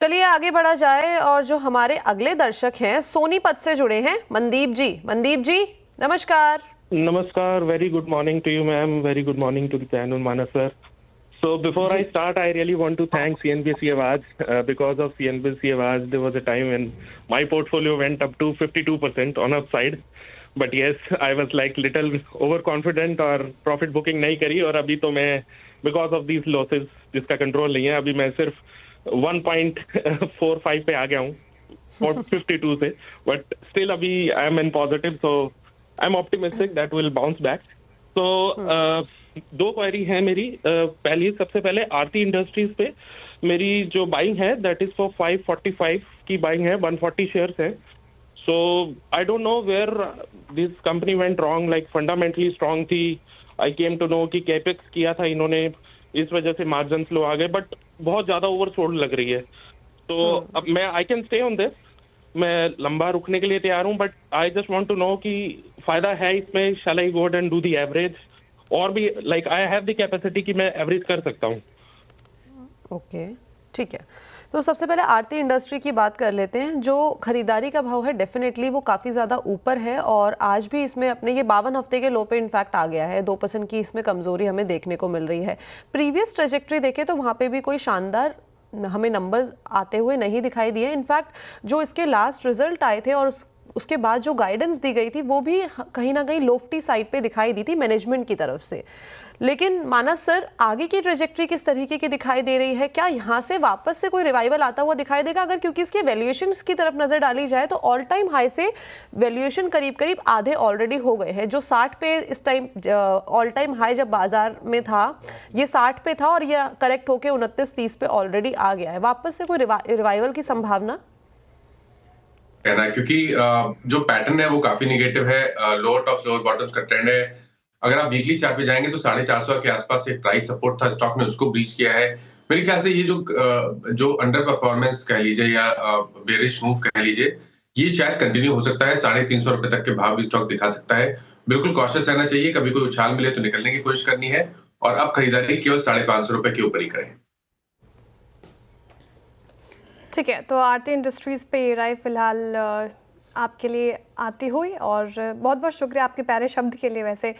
चलिए आगे बढ़ा जाए और जो हमारे अगले दर्शक हैं सोनीपत से जुड़े हैं मनदीप जी नमस्कार। Namaskar, very good morning to you, ma'am. Very good morning to the panel, Manas sir. So before ji I start, I really want to thank CNBC Awaaz. Because of CNBC Awaaz, there was a time when my portfolio went up to 52% on upside. But yes, I was like little overconfident और profit booking नहीं करी और अभी तो मैं because of these losses जिसका control नहीं है अभी मैं सिर्फ 1.45 पे आ गया हूँ 52 से. But still अभी I am in positive, so I'm optimistic that will bounce back. So दो क्वेरी है मेरी. पहली सबसे पहले आरती इंडस्ट्रीज पे मेरी जो बाइंग है दैट इज फॉर 545 की बाइंग है, 140 शेयर्स है. So I don't know where this company went wrong, like fundamentally strong थी. आई केम टू नो कि कैपेक्स किया था इन्होंने, इस वजह से मार्जिन लो आ गए, बट बहुत ज्यादा ओवरसोल्ड लग रही है. तो अब मैं I can stay on this, मैं लंबा रुकने के लिए तैयार हूं, but I just want to know कि फायदा है इसमें. Shall I go and do the average और भी like I have the capacity कि मैं एवरेज कर सकता हूं. ओके ठीक है. तो सबसे पहले आरती इंडस्ट्री की बात कर लेते हैं. जो खरीदारी का भाव है डेफिनेटली वो काफ़ी ज़्यादा ऊपर है और आज भी इसमें अपने ये 52 हफ्ते के लो पे इनफैक्ट आ गया है. 2% की इसमें कमज़ोरी हमें देखने को मिल रही है. प्रीवियस ट्रेजेक्ट्री देखें तो वहाँ पे भी कोई शानदार हमें नंबर्स आते हुए नहीं दिखाई दिए. इनफैक्ट जो इसके लास्ट रिजल्ट आए थे और उसके बाद जो गाइडेंस दी गई थी वो भी कहीं ना कहीं लोफ्टी साइड पे दिखाई दी थी मैनेजमेंट की तरफ से. लेकिन मानस सर आगे की ट्रेजेक्ट्री किस तरीके की दिखाई दे रही है? क्या यहाँ से वापस से कोई रिवाइवल आता हुआ दिखाई देगा? अगर क्योंकि इसके वैल्यूएशंस की तरफ नजर डाली जाए तो ऑल टाइम हाई से वैल्यूएशन करीब करीब आधे ऑलरेडी हो गए हैं. जो 60 पे इस टाइम ऑल टाइम हाई जब बाजार में था ये 60 पे था और ये करेक्ट होकर 29-30 पे ऑलरेडी आ गया है. वापस से कोई रिवाइवल की संभावना कहना है क्योंकि जो पैटर्न है वो काफी निगेटिव है. लोअर टॉप लोअर बॉटम्स का ट्रेंड है. अगर आप वीकली चार्ट पे जाएंगे तो 450 के आसपास एक प्राइस सपोर्ट था, स्टॉक ने उसको ब्रीच किया है. मेरे ख्याल से ये जो अंडर परफॉर्मेंस कह लीजिए या बेरिश मूव कह लीजिए, ये शायद कंटिन्यू हो सकता है. 350 रुपए तक के भाव भी स्टॉक दिखा सकता है. बिल्कुल कॉशियस रहना चाहिए. कभी कोई उछाल मिले तो निकलने की कोशिश करनी है और अब खरीदारी केवल 550 रुपए के ऊपर ही करें. ठीक है, तो आरती इंडस्ट्रीज़ पे ये राय फिलहाल आपके लिए आती हुई और बहुत बहुत शुक्रिया आपके प्यारे शब्द के लिए. वैसे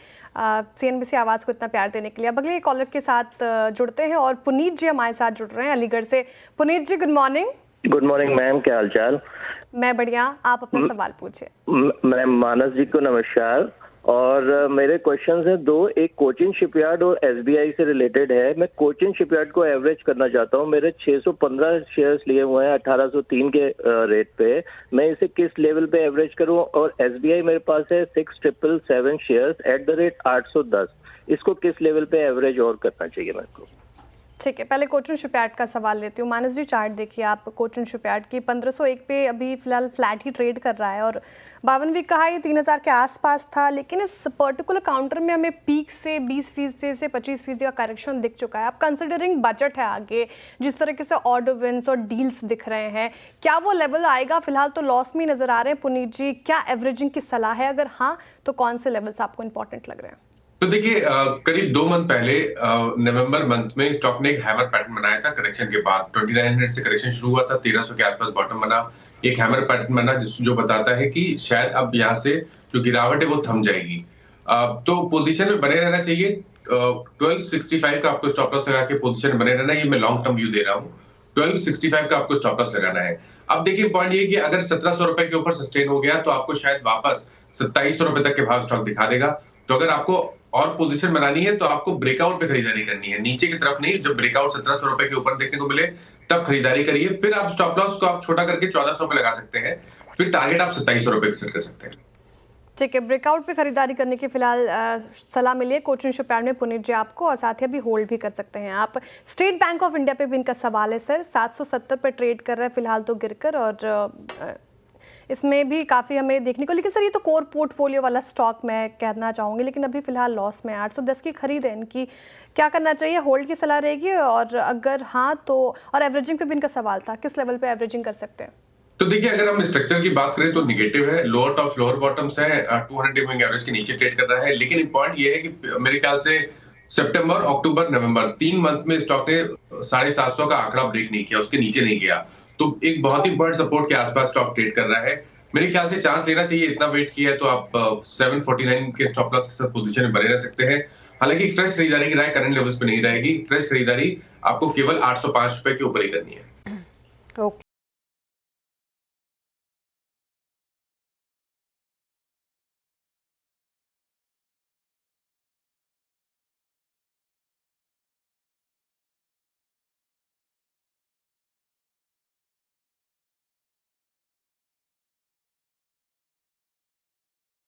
CNBC आवाज़ को इतना प्यार देने के लिए. अब अगले कॉलर के साथ जुड़ते हैं और पुनीत जी हमारे साथ जुड़ रहे हैं अलीगढ़ से. Puneet ji good morning. Good morning ma'am, क्या हालचाल? मैं बढ़िया, आप अपना सवाल पूछिए. मैम मानस जी को नमस्कार. और मेरे क्वेश्चंस हैं दो. एक कोचिन शिपयार्ड और SBI से रिलेटेड है. मैं कोचिन शिपयार्ड को एवरेज करना चाहता हूं. मेरे 615 शेयर्स लिए हुए हैं 1803 के रेट पे. मैं इसे किस लेवल पे एवरेज करूं? और SBI मेरे पास है 6777 शेयर्स एट द रेट 810. इसको किस लेवल पे एवरेज और करना चाहिए मेरे को? ठीक है, पहले कोचिन शिपयार्ड का सवाल लेती हूँ. मानस जी चार्ट देखिए आप कोचिन शिपयार्ड की 1501 पे अभी फिलहाल फ्लैट ही ट्रेड कर रहा है और 52 वीक का हाई 3000 के आसपास था. लेकिन इस पर्टिकुलर काउंटर में हमें पीक से 20% से 25% का करेक्शन दिख चुका है. अब कंसिडरिंग बजट है आगे, जिस तरीके से ऑर्डर विंस और डील्स दिख रहे हैं, क्या वो लेवल आएगा? फिलहाल तो लॉस में नजर आ रहे हैं. पुनीत जी क्या एवरेजिंग की सलाह है? अगर हाँ तो कौन से लेवल्स आपको इंपॉर्टेंट लग रहे हैं? तो देखिए करीब 2 मंथ पहले नवंबर मंथ में स्टॉक ने एक हैमर पैटर्न बनाया था करेक्शन के बाद. 2900 से करेक्शन शुरू हुआ था, 1300 के आसपास बॉटम बना. एक हैमर पैटर्न बना जो बताता है कि शायद अब यहाँ से जो गिरावट है वो थम जाएगी. तो पोजीशन में बने रहना चाहिए. 1265 का आपको स्टॉप लॉस लगा के पोजीशन में बने रहना. ये मैं लॉन्ग टर्म व्यू दे रहा हूँ. 1265 का आपको स्टॉप लॉस लगाना है. अब देखिए पॉइंट ये कि अगर 1700 रुपए के ऊपर सस्टेन हो गया तो आपको शायद वापस 2700 रुपए तक के भाव स्टॉक दिखा देगा. तो अगर आपको और पोजीशन बनानी है तो आपको ब्रेकआउट पे खरीदारी करनी है, नीचे की तरफ नहीं. जब ब्रेकआउट 1700 रुपए के ऊपर देखने को मिले तब खरीदारी करिए. फिर आप स्टॉप लॉस को आप छोटा करके 1400 पे लगा सकते हैं. फिर टारगेट आप 2700 रुपए सेट कर सकते हैं. ठीक है, ब्रेकआउट पे खरीदारी करने की फिलहाल सलाह मिली है कोचिन शिपयार्ड में पुनीत जी आपको, और साथ ही अभी होल्ड भी कर सकते हैं आप. स्टेट बैंक ऑफ इंडिया पे भी इनका सवाल है सर. 770 पे ट्रेड कर रहा है फिलहाल तो गिरकर, और इसमें भी काफ़ी हमें देखने को. लेकिन सर ये तो कोर पोर्टफोलियो वाला स्टॉक मैं कहना चाहूँगी, लेकिन अभी फिलहाल लॉस में 810 की खरीद है इनकी. क्या करना चाहिए? होल्ड की सलाह रहेगी? और अगर हाँ तो, और एवरेजिंग पे भी इनका सवाल था, किस लेवल पे एवरेजिंग कर सकते हैं? तो देखिए अगर हम स्ट्रक्चर की बात करें तो निगेटिव है. लोअर टॉप लोअर बॉटम्स है, 200 मूविंग एवरेज के नीचे ट्रेड कर रहा है. लेकिन पॉइंट ये है कि मेरे ख्याल से सितंबर, अक्टूबर, नवंबर 3 मंथ में स्टॉक ने 750 का आंकड़ा ब्रेक नहीं किया, उसके नीचे नहीं गया. तो एक बहुत ही बड़ा सपोर्ट के आसपास स्टॉक ट्रेड कर रहा है। मेरे ख्याल से चांस लेना चाहिए, इतना वेट किया है तो आप 749 के स्टॉप लॉस के साथ पोजीशन में बने रह सकते हैं। हालांकि फ्रेश खरीदारी की राय करंट लेवल्स पे नहीं रहेगी, फ्रेश खरीदारी आपको केवल 805 रुपए के ऊपर ही करनी है। ओके।